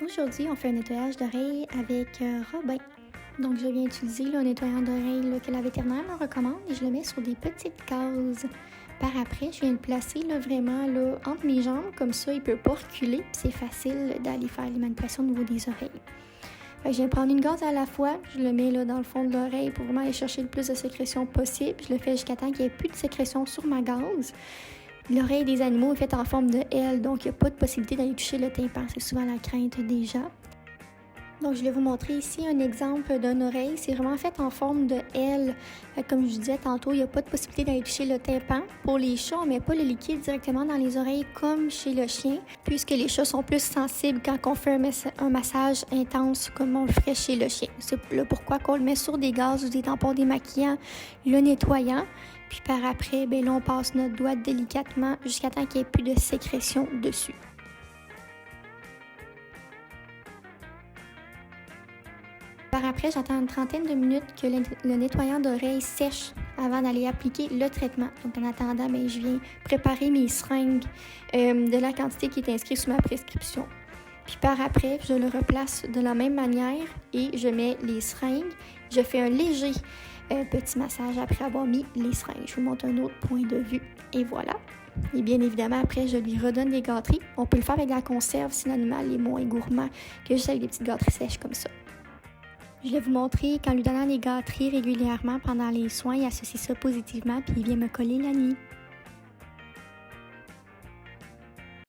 Aujourd'hui, on fait un nettoyage d'oreilles avec Robin. Donc, je viens utiliser un nettoyant d'oreilles que la vétérinaire me recommande et je le mets sur des petites cases. Par après, je viens le placer vraiment entre mes jambes, comme ça, il ne peut pas reculer. Puis c'est facile d'aller faire les manipulations au niveau des oreilles. Fait que je viens prendre une gauze à la fois, je le mets dans le fond de l'oreille pour vraiment aller chercher le plus de sécrétion possible. Je le fais jusqu'à temps qu'il n'y ait plus de sécrétion sur ma gauze. L'oreille des animaux est faite en forme de L, donc il n'y a pas de possibilité d'aller toucher le tympan. C'est souvent la crainte des gens. Donc, je vais vous montrer ici un exemple d'une oreille. C'est vraiment fait en forme de L. Comme je vous disais tantôt, il n'y a pas de possibilité d'aller toucher le tympan. Pour les chats, on ne met pas le liquide directement dans les oreilles comme chez le chien, puisque les chats sont plus sensibles quand on fait un massage intense comme on le ferait chez le chien. C'est là pourquoi on le met sur des gazes ou des tampons démaquillants, le nettoyant. Puis par après, là, on passe notre doigt délicatement jusqu'à temps qu'il n'y ait plus de sécrétion dessus. Par après, j'attends une trentaine de minutes que le nettoyant d'oreilles sèche avant d'aller appliquer le traitement. Donc, en attendant, je viens préparer mes seringues de la quantité qui est inscrite sur ma prescription. Puis par après, je le replace de la même manière et je mets les seringues. Je fais un léger petit massage après avoir mis les seringues. Je vous montre un autre point de vue et voilà. Et bien évidemment, après, je lui redonne des gâteries. On peut le faire avec de la conserve si l'animal est moins gourmand que juste avec des petites gâteries sèches comme ça. Je vais vous montrer qu'en lui donnant des gâteries régulièrement pendant les soins, il associe ça positivement puis il vient me coller la nuit.